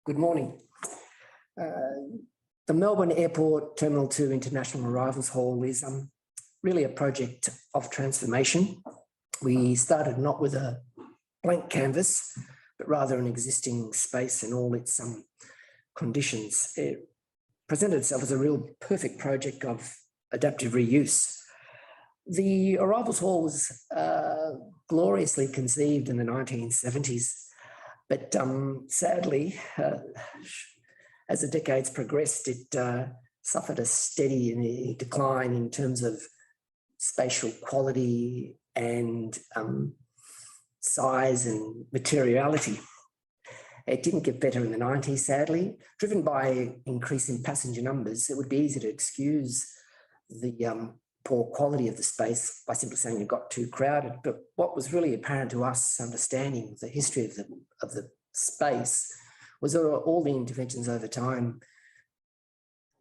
Good morning. The Melbourne Airport Terminal 2 International Arrivals Hall is really a project of transformation. We started not with a blank canvas, but rather an existing space and all its conditions. It presented itself as a real perfect project of adaptive reuse. The Arrivals Hall was gloriously conceived in the 1970s, but sadly, as the decades progressed, it suffered a steady decline in terms of spatial quality and size and materiality. It didn't get better in the 90s, sadly. Driven by increase in passenger numbers, it would be easy to excuse the poor quality of the space by simply saying it got too crowded. But what was really apparent to us, understanding the history of the space, was that all the interventions over time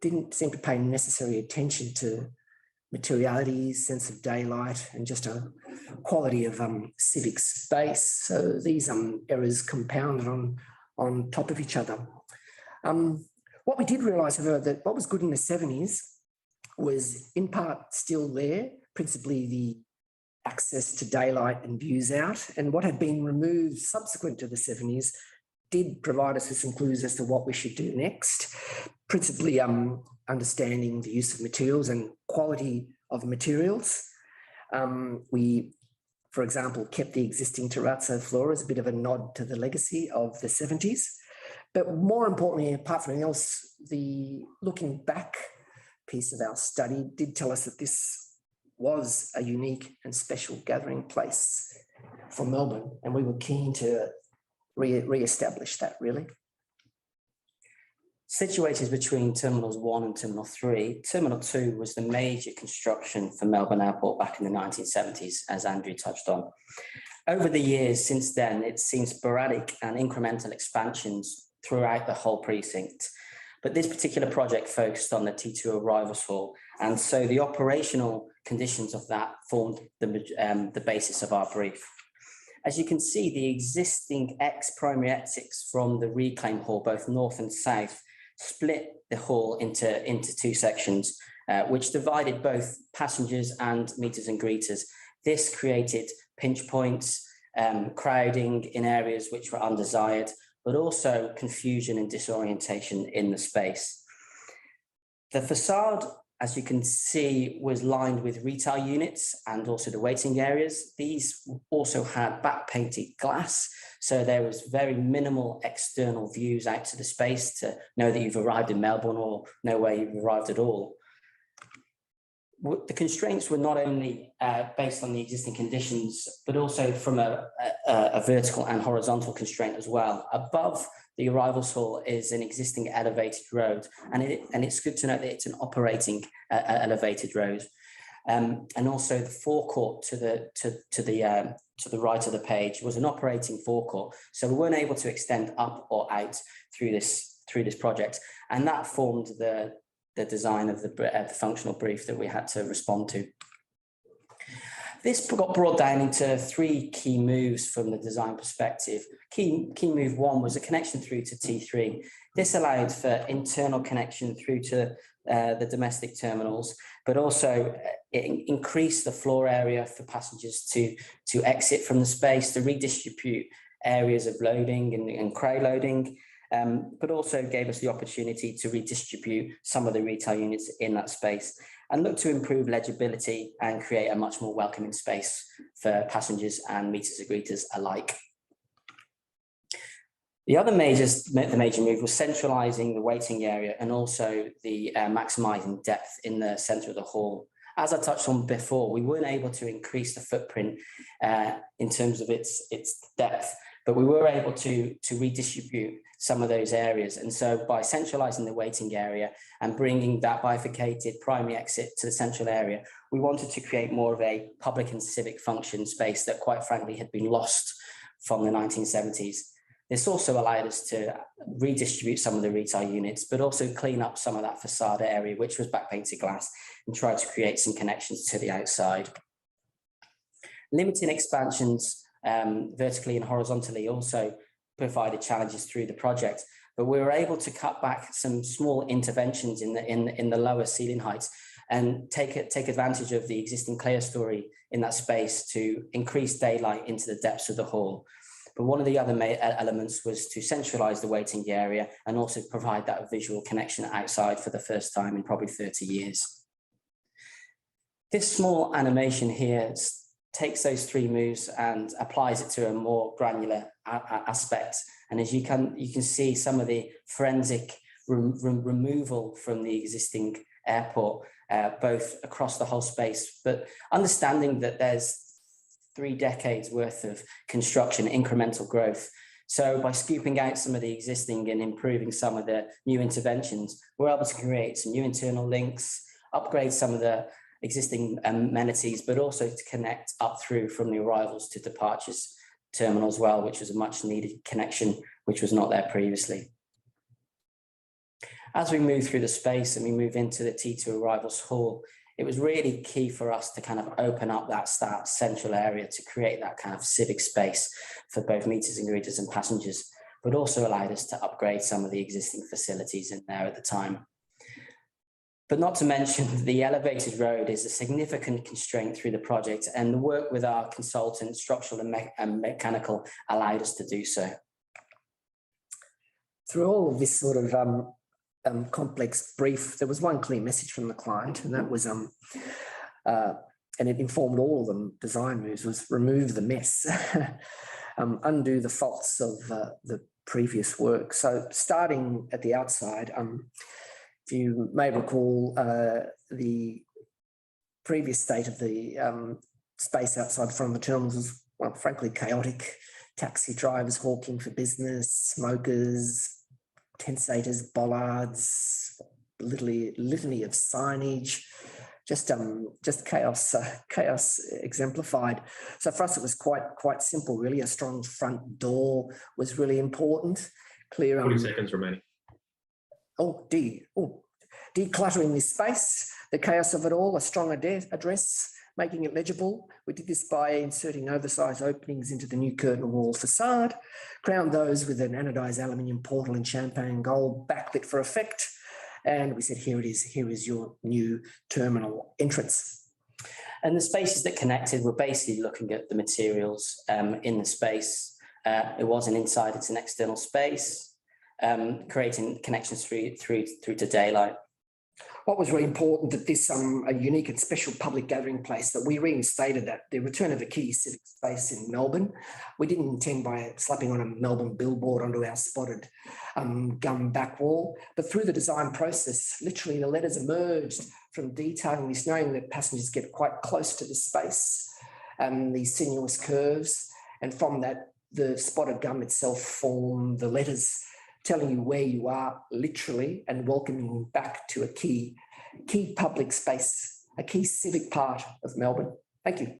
didn't seem to pay necessary attention to materiality, sense of daylight, and just a quality of civic space. So these errors compounded on top of each other. What we did realise, however, that what was good in the 70s was in part still there, principally the access to daylight and views out. And what had been removed subsequent to the 70s did provide us with some clues as to what we should do next, principally understanding the use of materials and quality of materials. We, for example, kept the existing terrazzo floor as a bit of a nod to the legacy of the 70s. But more importantly, apart from anything else, the looking back piece of our study did tell us that this was a unique and special gathering place for Melbourne, and we were keen to re-establish that, really. Situated between Terminals 1 and Terminal 3, Terminal 2 was the major construction for Melbourne Airport back in the 1970s, as Andrew touched on. Over the years since then, it's seen sporadic and incremental expansions throughout the whole precinct. But this particular project focused on the T2 Arrivals Hall, and so the operational conditions of that formed the basis of our brief. As you can see, the existing primary exits from the reclaim hall, both north and south, split the hall into two sections, which divided both passengers and meeters and greeters. This created pinch points, crowding in areas which were undesired, but also confusion and disorientation in the space. The facade, as you can see, was lined with retail units and also the waiting areas. These also had back painted glass, so there was very minimal external views out to the space to know that you've arrived in Melbourne or know where you've arrived at all. The constraints were not only based on the existing conditions, but also from a vertical and horizontal constraint as well. Above the arrivals hall is an existing elevated road, and it's good to note that it's an operating elevated road. And also the forecourt to the right of the page was an operating forecourt, so we weren't able to extend up or out through this project, and that formed the design of the functional brief that we had to respond to. This got brought down into three key moves from the design perspective. Key move one was a connection through to T3. This allowed for internal connection through to the domestic terminals, but also it increased the floor area for passengers to exit from the space, to redistribute areas of loading and crowd loading, but also gave us the opportunity to redistribute some of the retail units in that space and look to improve legibility and create a much more welcoming space for passengers and meeters and greeters alike. The other major move was centralising the waiting area and also the maximising depth in the centre of the hall. As I touched on before, we weren't able to increase the footprint in terms of its depth, but we were able to redistribute some of those areas. And so by centralising the waiting area and bringing that bifurcated primary exit to the central area, we wanted to create more of a public and civic function space that quite frankly had been lost from the 1970s. This also allowed us to redistribute some of the retail units, but also clean up some of that facade area, which was back painted glass, and try to create some connections to the outside. Limiting expansions vertically and horizontally also provided challenges through the project, but we were able to cut back some small interventions in the lower ceiling heights and take advantage of the existing clerestory in that space to increase daylight into the depths of the hall. But one of the other elements was to centralize the waiting area and also provide that visual connection outside for the first time in probably 30 years. This small animation here takes those 3 moves and applies it to a more granular aspect. And as you can see some of the forensic removal from the existing airport, both across the whole space, but understanding that there's 3 decades worth of construction, incremental growth. So by scooping out some of the existing and improving some of the new interventions, we're able to create some new internal links, upgrade some of the existing amenities, but also to connect up through from the arrivals to departures terminal as well, which was a much needed connection, which was not there previously. As we move through the space and we move into the T2 arrivals hall, it was really key for us to kind of open up that central area to create that kind of civic space for both meeters and greeters and passengers, but also allowed us to upgrade some of the existing facilities in there at the time. But not to mention the elevated road is a significant constraint through the project, and the work with our consultant, structural and mechanical, allowed us to do so. Through all of this sort of complex brief, there was one clear message from the client, and that was, and it informed all of them design moves, was remove the mess, undo the faults of the previous work. So starting at the outside, if you may recall, the previous state of the space outside from the terminals was, well, frankly, chaotic. Taxi drivers hawking for business, smokers, tent-saters, bollards, litany of signage, just chaos exemplified. So for us, it was quite simple, really. A strong front door was really important. Clear. 40 seconds remaining. Decluttering this space, the chaos of it all, a strong address, making it legible. We did this by inserting oversized openings into the new curtain wall facade, crowned those with an anodized aluminium portal in champagne gold, backlit for effect. And we said, here it is, here is your new terminal entrance. And the spaces that connected were basically looking at the materials in the space. It wasn't inside, it's an external space, creating connections through to daylight. What was really important that this a unique and special public gathering place that we reinstated at the return of a key civic space in Melbourne. We didn't intend by slapping on a Melbourne billboard onto our spotted gum back wall, but through the design process, literally the letters emerged from detailing this, knowing that passengers get quite close to the space and these sinuous curves, and from that the spotted gum itself formed the letters telling you where you are literally and welcoming you back to a key public space, a key civic part of Melbourne. Thank you.